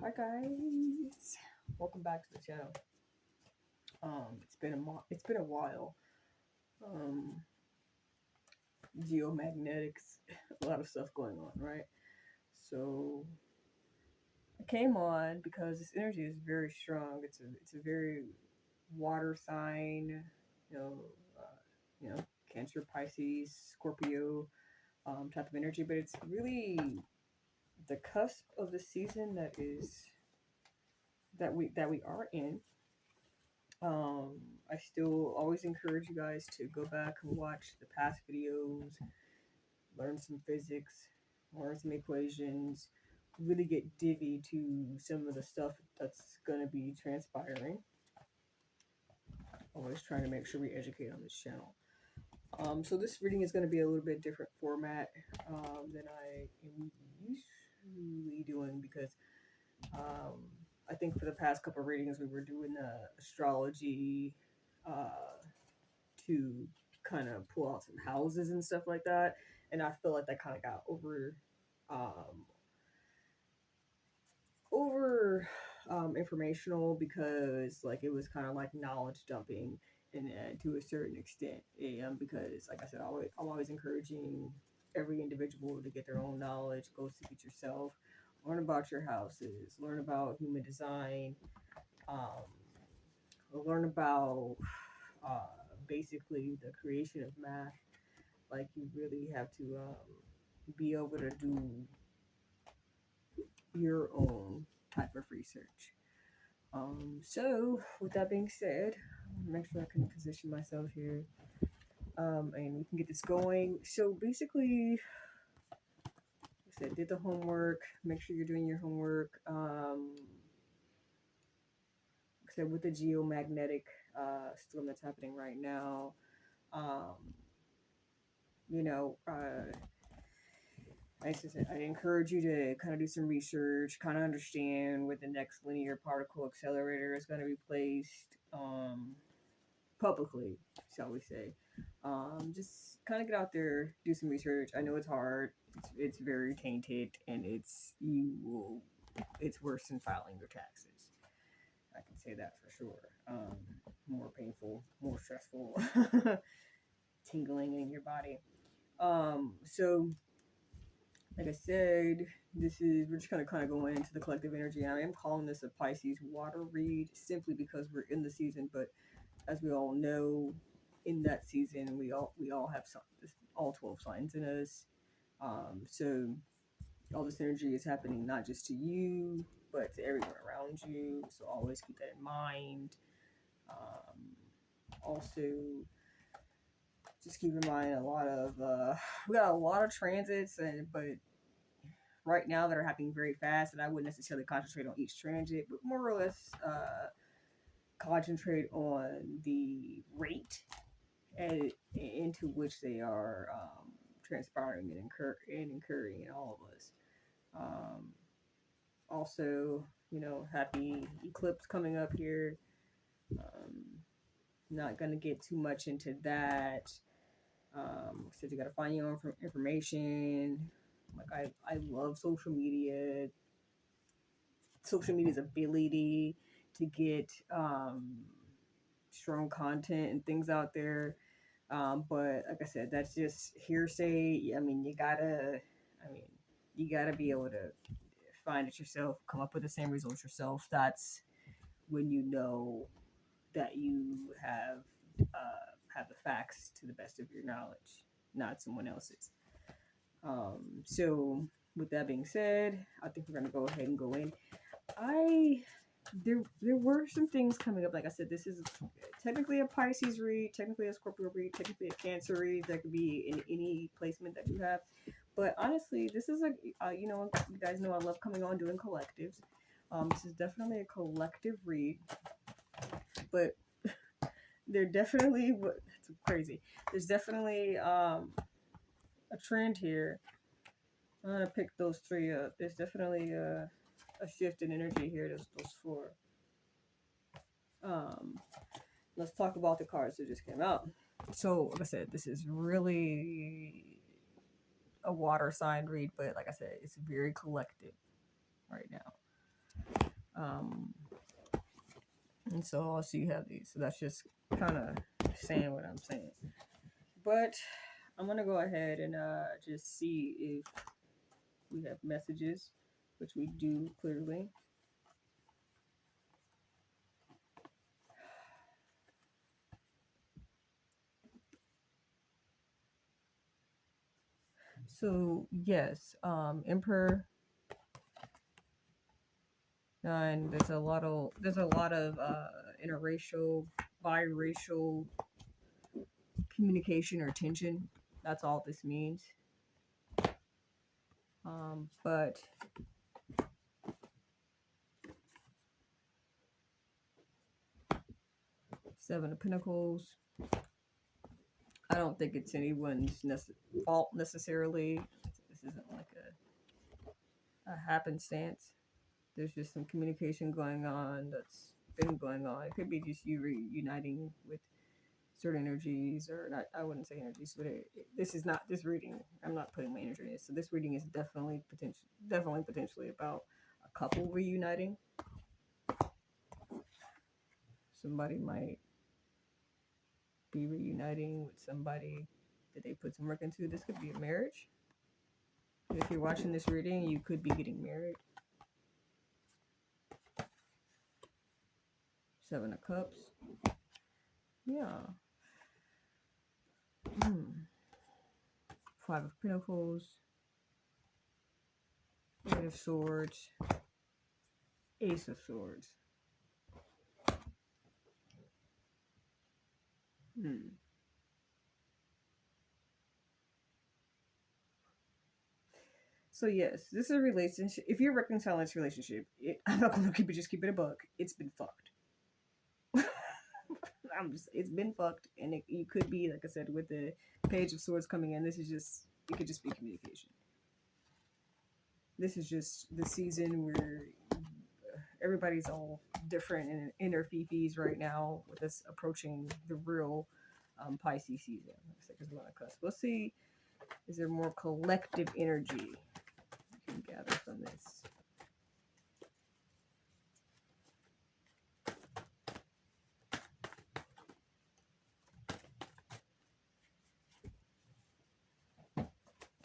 Hi guys, welcome back to the channel. It's been a while. Um, Geomagnetics, a lot of stuff going on, right? So I came on because this energy is very strong. It's a very water sign, you know, uh, you know, Cancer, Pisces, Scorpio, type of energy, but it's really the cusp of the season that we are in. Um, I still always encourage you guys to go back and watch the past videos, learn some physics, learn some equations, really get divvy to some of the stuff that's going to be transpiring. Always trying to make sure we educate on this channel. So this reading is going to be a little bit different format than I am usually doing because um, I think for the past couple of readings we were doing astrology, to kind of pull out some houses and stuff like that. And I feel like that kind of got um, over informational because like it was kind of like knowledge dumping and to a certain extent. Because like I said, I'm always encouraging every individual to get their own knowledge, go seek it yourself, learn about your houses, learn about human design, um, learn about uh, basically the creation of math. Like you really have to be able to do your own type of research. So with that being said, make sure I can position myself here, and we can get this going. So basically, like I said, did the homework. Make sure you're doing your homework. Like I said, with the geomagnetic storm that's happening right now, um, you know, I encourage you to kind of do some research, kind of understand where the next linear particle accelerator is going to be placed publicly, shall we say. Just kind of get out there, do some research. I know it's hard. It's very tainted, and it's worse than filing your taxes. I can say that for sure. More painful, more stressful, tingling in your body. So like I said, we're just kind of going into the collective energy. I am calling this a Pisces water read simply because we're in the season, but as we all know, in that season we all have all 12 signs in us. So all this energy is happening not just to you, but to everyone around you. So always keep that in mind. Also, just keep in mind we got a lot of transits, but right now that are happening very fast, and I wouldn't necessarily concentrate on each transit, but more or less concentrate on the rate into which they are transpiring and incurring in all of us. Um, Also, happy eclipse coming up here. Um, Not gonna get too much into that. So you gotta find your own information. Like I love social media's ability to get strong content and things out there. But like I said, that's just hearsay. You gotta be able to find it yourself, come up with the same results yourself. That's when you know that you have the facts to the best of your knowledge, not someone else's. So with that being said, I think we're gonna go ahead and go in. I there were some things coming up. Like I said, this is technically a Pisces read, technically a Scorpio read, technically a Cancer read. That could be in any placement that you have. But honestly, this is you guys know I love coming on doing collectives. This is definitely a collective read, but they're definitely that's crazy. There's definitely a trend here. I'm gonna pick those three up. There's definitely a shift in energy here. Those four. Um, let's talk about the cards that just came out. So, like I said, this is really a water sign read, but like I said, it's very collective right now. And so also you have these. So that's just kind of saying what I'm saying. But I'm gonna go ahead and just see if we have messages, which we do clearly. So yes, Emperor 9. There's a lot of interracial, biracial communication or tension. That's all this means. But 7 of Pentacles. I don't think it's anyone's fault necessarily. This isn't like a happenstance. There's just some communication going on that's been going on. It could be just you reuniting with certain energies, or not. I wouldn't say energies, but this is not this reading. I'm not putting my energy in it. So this reading is definitely potentially about a couple reuniting. Somebody might be reuniting with somebody that they put some work into. This could be a marriage. If you're watching this reading, you could be getting married. 7 of Cups. Yeah. 5 of Pentacles. 8 of Swords. Ace of Swords. So yes, this is a relationship. If you're reconciling this relationship, I'm not gonna keep it a buck. It's been fucked. It's been fucked, and you could be, like I said, with the Page of Swords coming in. It could just be communication. This is just the season where everybody's all different in their fifis right now, with us approaching the real Pisces season. Looks like there's a lot of cusp. Let's see, is there more collective energy you can gather from this?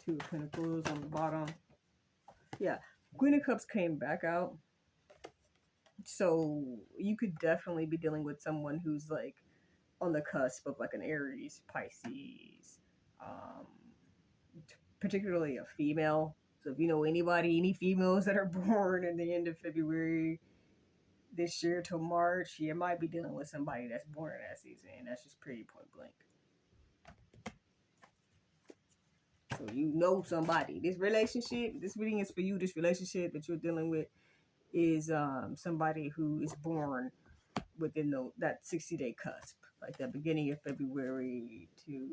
Two of Pentacles on the bottom. Yeah, Queen of Cups came back out. So you could definitely be dealing with someone who's like on the cusp of like an Aries, Pisces, particularly a female. So if you know any females that are born in the end of February this year till March, you might be dealing with somebody that's born in that season. And that's just pretty point blank. So you know somebody. This reading is for you. This relationship that you're dealing with is somebody who is born within that 60-day cusp, like the beginning of February to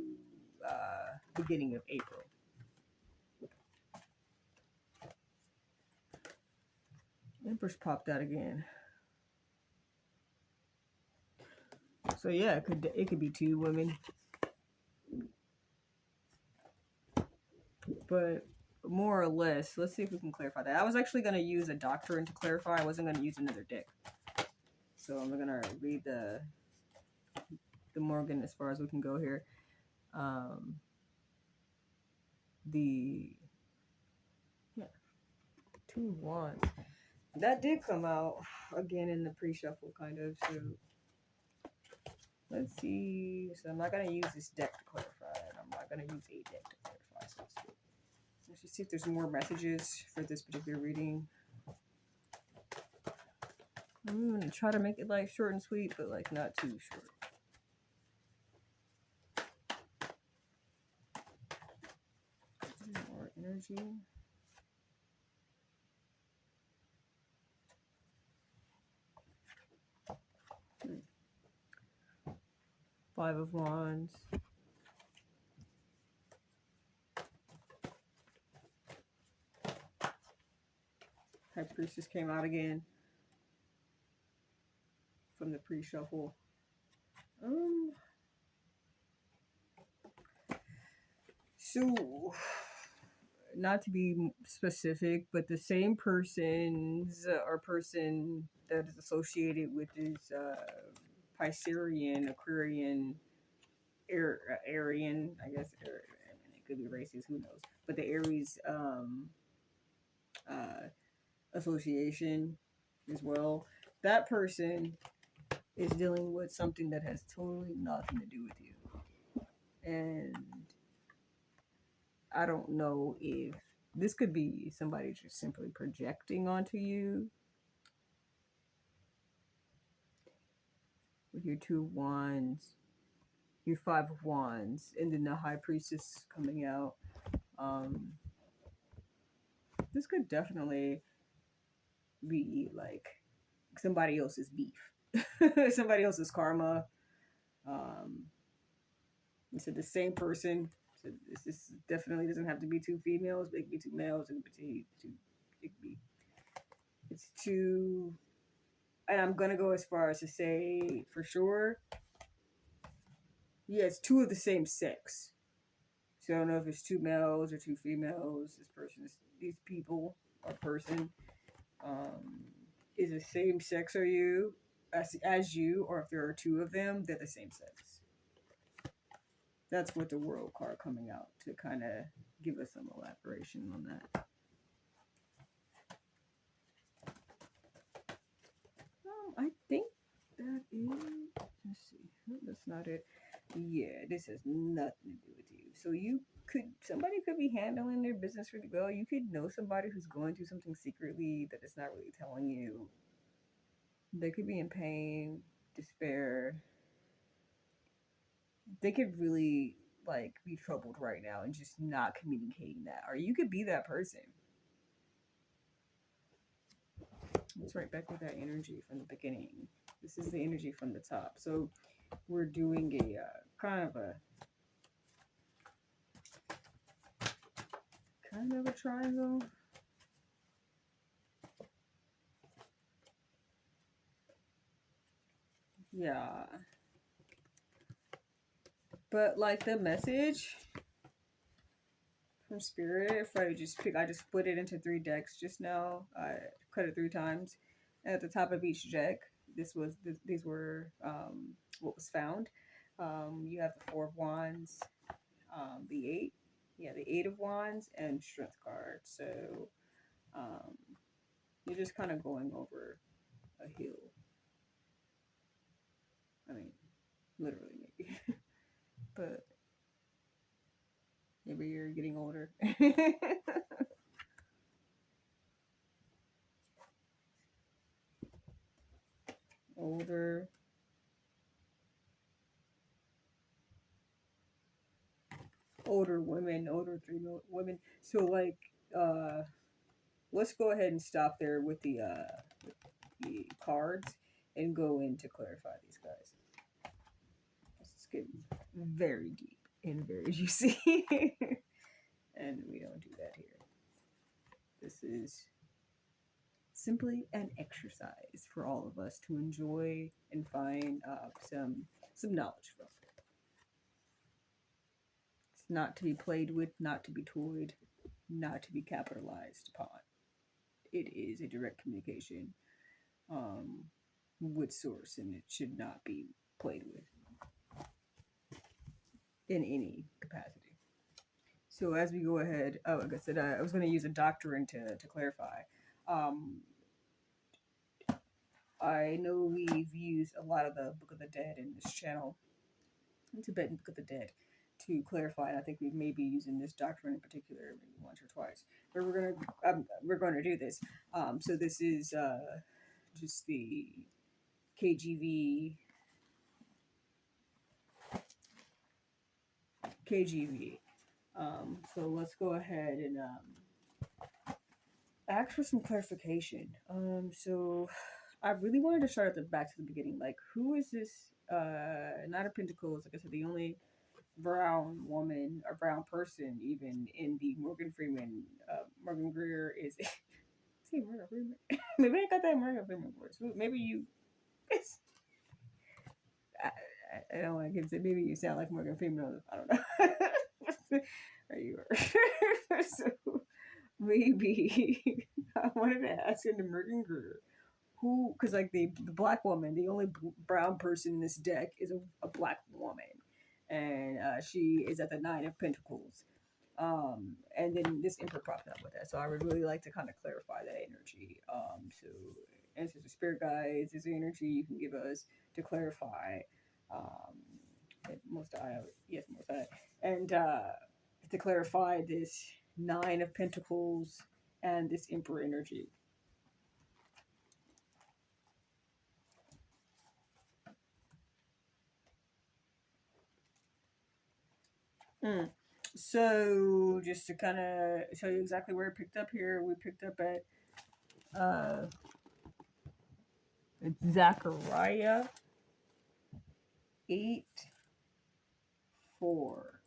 beginning of April. Empress popped out again. So yeah, it could be 2 women, but more or less, let's see if we can clarify that. I was actually going to use a doctrine to clarify. I wasn't going to use another deck. So I'm going to read the Morgan as far as we can go here. Yeah, 2 of Wands. That did come out again in the pre-shuffle, kind of. So let's see. So I'm not going to use this deck to clarify it. I'm not going to use a deck to clarify. So let's just see if there's more messages for this particular reading. I'm going to try to make it like short and sweet, but like not too short. More energy. Five of Wands. High Priestess came out again from the pre-shuffle. So not to be specific, but the same persons or person that is associated with this Piscean, Aquarian, Aryan, I guess, I mean, it could be racist, who knows? But the Aries uh, association as well. That person is dealing with something that has totally nothing to do with you. And I don't know if this could be somebody just simply projecting onto you with your two of wands, your five of wands, and then the high priestess coming out. Um, this could definitely be like somebody else's beef, somebody else's karma. Um, so the same person. So this definitely doesn't have to be two females. It could be two males. It could be two. It could be. It's two. And I'm gonna go as far as to say for sure. Yeah, it's two of the same sex. So I don't know if it's two males or two females. This person is these people or person um, is the same sex or you as you, or if there are two of them, they're the same sex. That's what the world card coming out to kind of give us some elaboration on that. I think that is. Let's see. No, that's not it. Yeah, this has nothing to do with you. So somebody could be handling their business really well. You could know somebody who's going through something secretly that is not really telling you. They could be in pain, despair. They could really like be troubled right now and just not communicating that. Or you could be that person. Let's right back with that energy from the beginning. This is the energy from the top. So we're doing a kind of a triangle. Yeah. But like the message from Spirit, if I just split it into 3 decks just now. I cut it 3 times. And at the top of each deck, these were what was found. You have the Four of Wands, the the Eight of Wands, and Strength card. So um, you're just kind of going over a hill. I mean, literally maybe, but maybe you're getting older. older women, older women. So like let's go ahead and stop there with the cards and go in to clarify these guys. Let's get very deep and very juicy. And we don't do that here. This is simply an exercise for all of us to enjoy and find some knowledge from. It's not to be played with, not to be toyed, not to be capitalized upon. It is a direct communication with source, and it should not be played with in any capacity. So as we go ahead, like I said, I was going to use a doctrine to clarify. I know we've used a lot of the Book of the Dead in this channel, the Tibetan Book of the Dead, to clarify. And I think we may be using this doctrine in particular maybe once or twice. But we're gonna do this. So this is just the KGV. So let's go ahead and ask for some clarification. So I really wanted to start at the back to the beginning. Like, who is this? Knight of Pentacles. Like I said, the only brown woman or brown person even in the Morgan Freeman, Morgan Greer is. See, Morgan Freeman. Maybe I got that Morgan Freeman voice. Maybe you. I don't want to say maybe you sound like Morgan Freeman. I don't know. There you are. So maybe I wanted to ask an American girl who, because like the black woman, the only brown person in this deck is a black woman, and she is at the Nine of Pentacles. And then this Emperor popped up with that, so I would really like to kind of clarify that energy. So ancestors, spirit guides, is there energy you can give us to clarify? Um, most I yes, most I and to clarify this Nine of Pentacles and this Emperor energy. Mm. So just to kind of show you exactly where it picked up here, we picked up at Zechariah 8:4.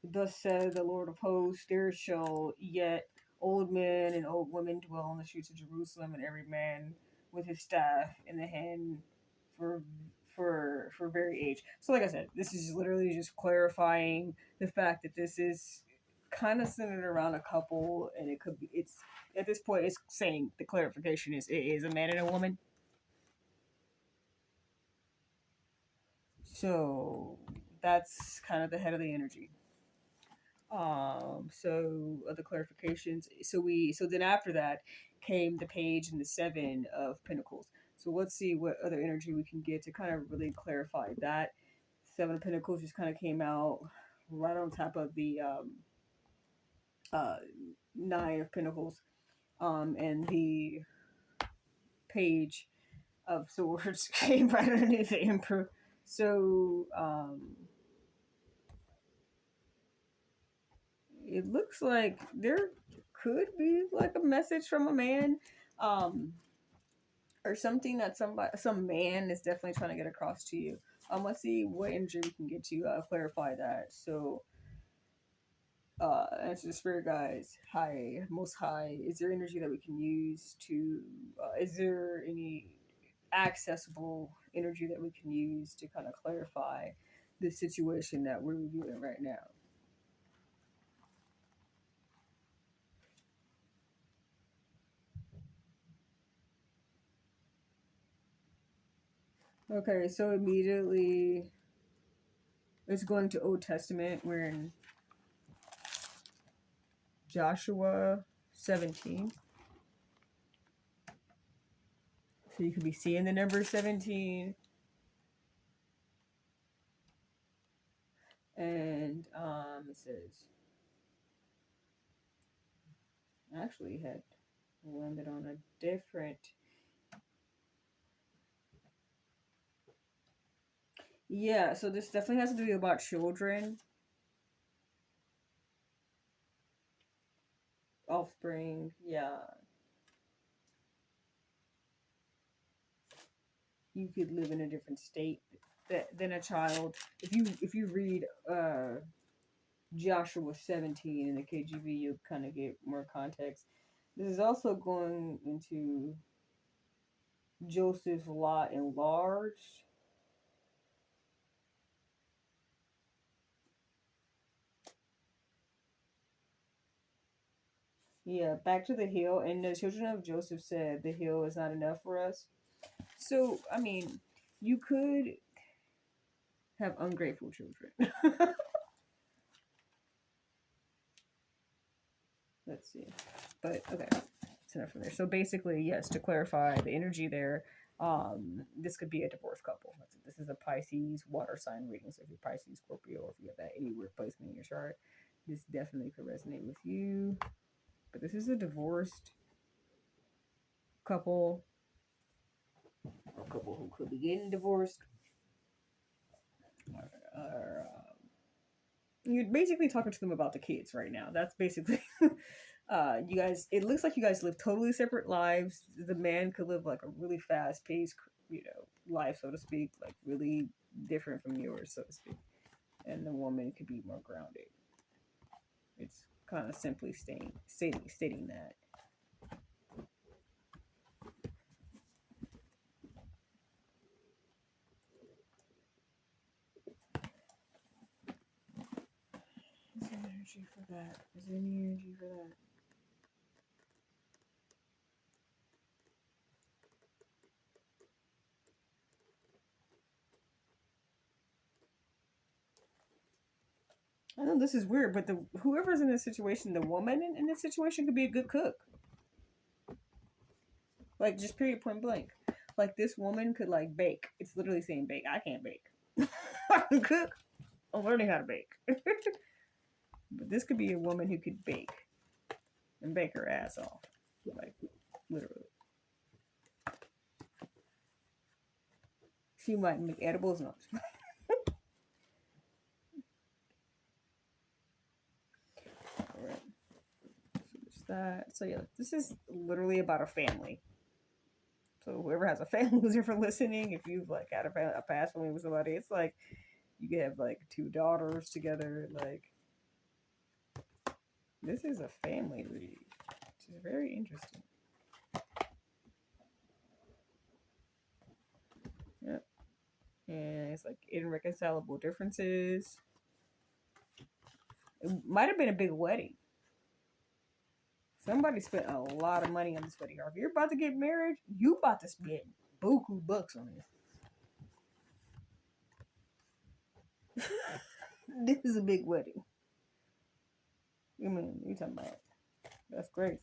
Thus said the Lord of hosts, there shall yet old men and old women dwell on the streets of Jerusalem, and every man with his staff in the hand for for very age. So like I said, this is literally just clarifying the fact that this is kind of centered around a couple, and it could be, it's at this point it's saying the clarification is it is a man and a woman. So that's kind of the head of the energy. So other clarifications. So then after that came the page and the Seven of Pentacles. So let's see what other energy we can get to kind of really clarify that. Seven of Pentacles just kind of came out right on top of the uh, Nine of Pentacles. And the Page of Swords came right underneath the Emperor. So it looks like there could be like a message from a man, um, or something that some man is definitely trying to get across to you. Let's see what energy we can get to clarify that. So, answer the spirit guides. High, most high. Is there energy that we can use to? Is there any accessible energy that we can use to kind of clarify the situation that we're reviewing right now? Okay, so immediately it's going to Old Testament. We're in Joshua 17. So you could be seeing the number 17. And it says, actually had landed on a different. Yeah, so this definitely has to do about children, offspring. Yeah, you could live in a different state than a child. If you read Joshua 17 in the KJV, you kind of get more context. This is also going into Joseph's lot enlarged. Yeah, back to the hill. And the children of Joseph said, the hill is not enough for us. So, I mean, you could have ungrateful children. Let's see. But, okay. It's enough from there. So, basically, yes, to clarify the energy there, this could be a divorced couple. This is a Pisces water sign reading. So, if you're Pisces, Scorpio, or if you have that anywhere placement in your chart, this definitely could resonate with you. But this is a divorced couple, a couple who could be getting divorced, or you're basically talking to them about the kids right now. That's basically you guys. It looks like you guys live totally separate lives. The man could live like a really fast paced, life, so to speak, like really different from yours, so to speak, and the woman could be more grounded. It's kind of simply stating that. energy for that? Is there any energy for that? I know this is weird, but the whoever's in this situation, the woman in this situation could be a good cook. Like just period point blank. Like this woman could like bake. It's literally saying bake. I can't bake. I can cook. I'm learning how to bake. But this could be a woman who could bake and bake her ass off. Like literally. She might make edibles. No. Alright. So there's that. So yeah, this is literally about a family. So whoever has a family who's ever listening, if you've like had a past family with somebody, it's like you could have like 2 daughters together. Like this is a family read, which is very interesting. Yep. And it's like irreconcilable differences. It might have been a big wedding. Somebody spent a lot of money on this wedding. Or if you're about to get married, you about to spend buku bucks on this. This is a big wedding. I mean, you talking about that's crazy.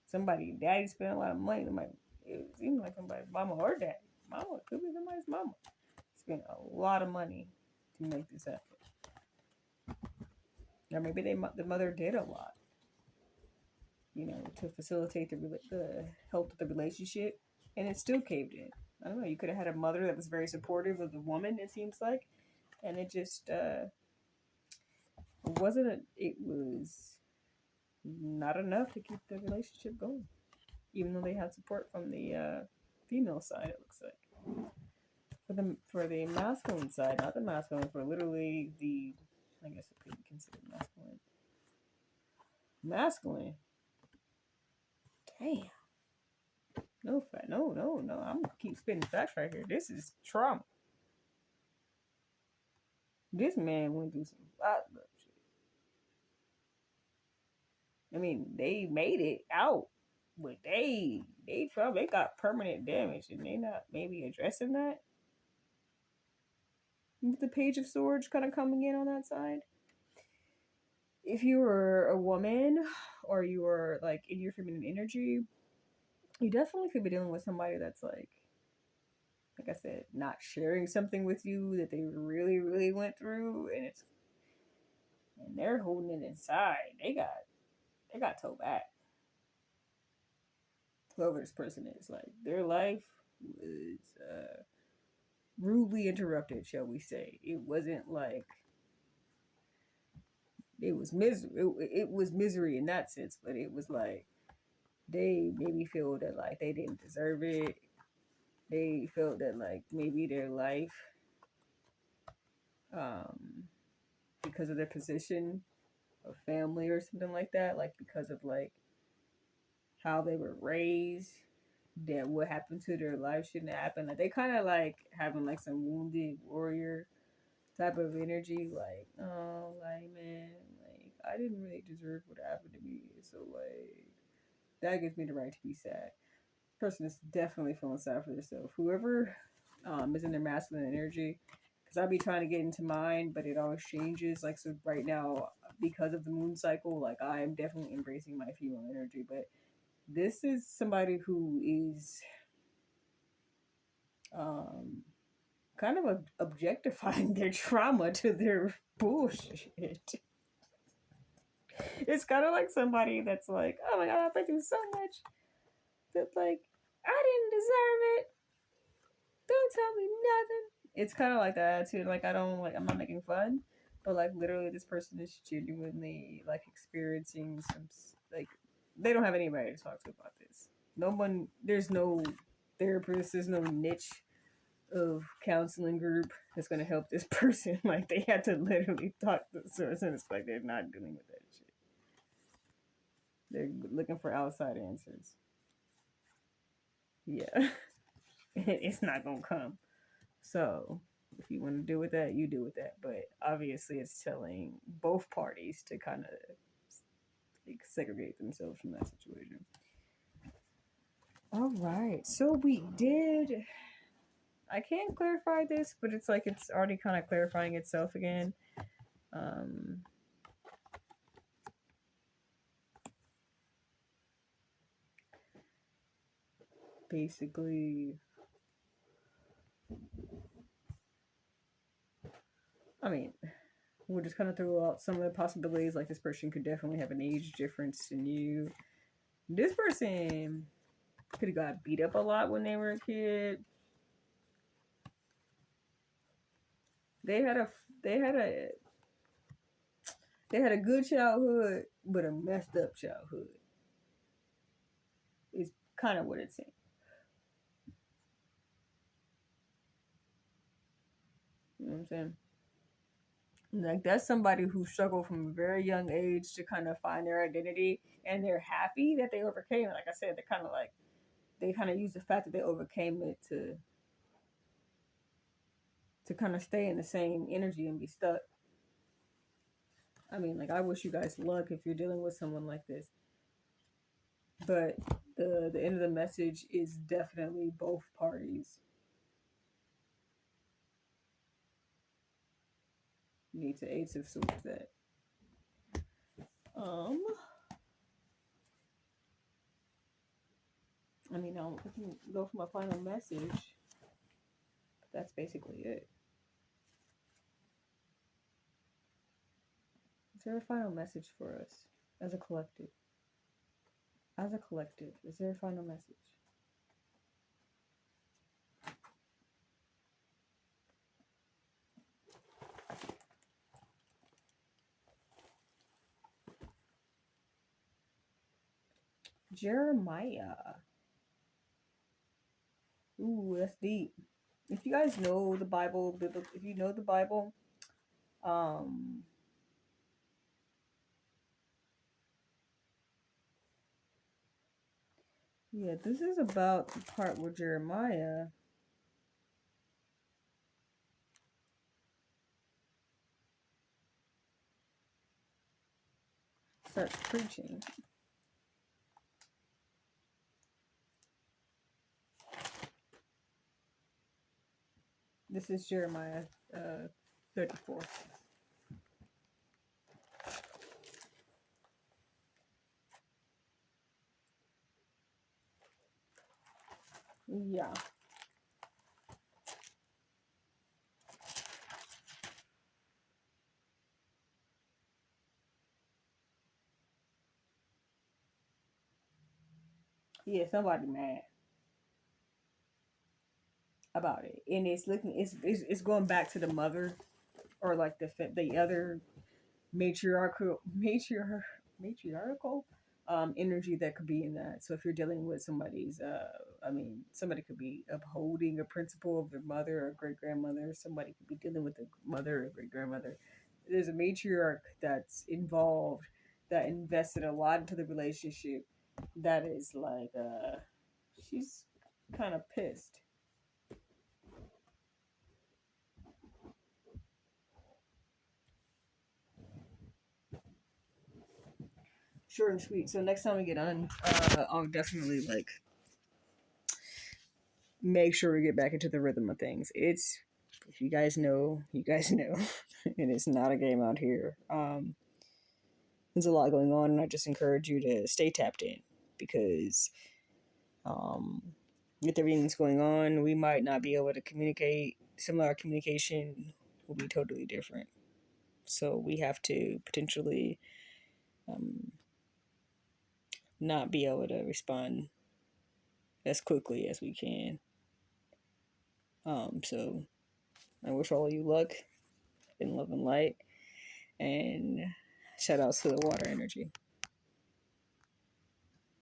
Somebody, daddy spent a lot of money. It seems like somebody's mama or daddy. Mama, could be somebody's mama. Spent a lot of money to make this happen. Or maybe the mother did a lot, you know, to facilitate the help with the relationship, and it still caved in. I don't know. You could have had a mother that was very supportive of the woman. It seems like, and it just wasn't. It was not enough to keep the relationship going, even though they had support from the female side. It looks like for the masculine side, not the masculine, for literally the, I guess it could be considered masculine. Masculine. Damn. No fact. No. I'm gonna keep spitting facts right here. This is trauma. This man went through some lot of shit. I mean, they made it out, but they got permanent damage, and they not maybe addressing that. With the Page of Swords kind of coming in on that side. If you were a woman or you were like in your feminine energy, you definitely could be dealing with somebody that's like I said, not sharing something with you that they really, really went through, and they're holding it inside. They got toe back. Whoever this person is, like their life was rudely interrupted, shall we say? It wasn't like it was misery. It was misery in that sense, but it was like they maybe feel that like they didn't deserve it. They felt that like maybe their life, because of their position of family or something like that, like because of like how they were raised, that what happened to their life shouldn't happen. Like they kind of like having like some wounded warrior type of energy, like, oh, like man, like I didn't really deserve what happened to me, so like that gives me the right to be sad. Person is definitely feeling sad for themselves. Whoever is in their masculine energy, because I'll be trying to get into mine, but it always changes. Like so, right now, because of the moon cycle, like I am definitely embracing my female energy, but this is somebody who is kind of objectifying their trauma to their bullshit. It's kind of like somebody that's like, oh my god, I've been through so much that like I didn't deserve it. Don't tell me nothing. It's kind of like that attitude. Like I'm not making fun, but like literally, this person is genuinely like experiencing some like they don't have anybody to talk to about this. No one. There's no therapist. There's no niche of counseling group that's gonna help this person. Like they had to literally talk to the source, and it's like they're not dealing with that shit. They're looking for outside answers. Yeah, it's not gonna come. So If you want to deal with that, you deal with that. But obviously, it's telling both parties to kind of like segregate themselves from that situation. All right. So we did. I can't clarify this, but it's like it's already kind of clarifying itself again. Um, Basically, I mean, we'll just kind of throw out some of the possibilities. Like this person could definitely have an age difference in you. This person could have got beat up a lot when they were a kid. They had a they had a they had a good childhood, but a messed up childhood. Is kind of what it's saying. You know what I'm saying? Like that's somebody who struggled from a very young age to kind of find their identity, and they're happy that they overcame it. Like I said, they kind of use the fact that they overcame it to kind of stay in the same energy and be stuck. I mean, like I wish you guys luck if you're dealing with someone like this. But the end of the message is definitely both parties need to ace of swords that. Um, I mean, I can go for my final message. But that's basically it. Is there a final message for us as a collective? As a collective, is there a final message? Jeremiah. Ooh, that's deep. If you guys know the Bible, if you know the Bible, um, yeah, this is about the part where Jeremiah starts preaching. This is Jeremiah 34. Yeah. Yeah, somebody mad about it. And it's looking it's going back to the mother or like the other matriarchal energy that could be in that. So if you're dealing with somebody's I mean somebody could be upholding a principle of their mother or great grandmother, somebody could be dealing with a mother or great grandmother. There's a matriarch that's involved that invested a lot into the relationship that is like she's kind of pissed. Short and sweet. So next time we get on, I'll definitely like make sure we get back into the rhythm of things. It's if you guys know, you guys know, and it's not a game out here. There's a lot going on, and I just encourage you to stay tapped in because um, with everything that's going on, we might not be able to communicate. Some of our communication will be totally different. So we have to potentially um, not be able to respond as quickly as we can. So I wish all of you luck in love and light, and shout outs to the water energy.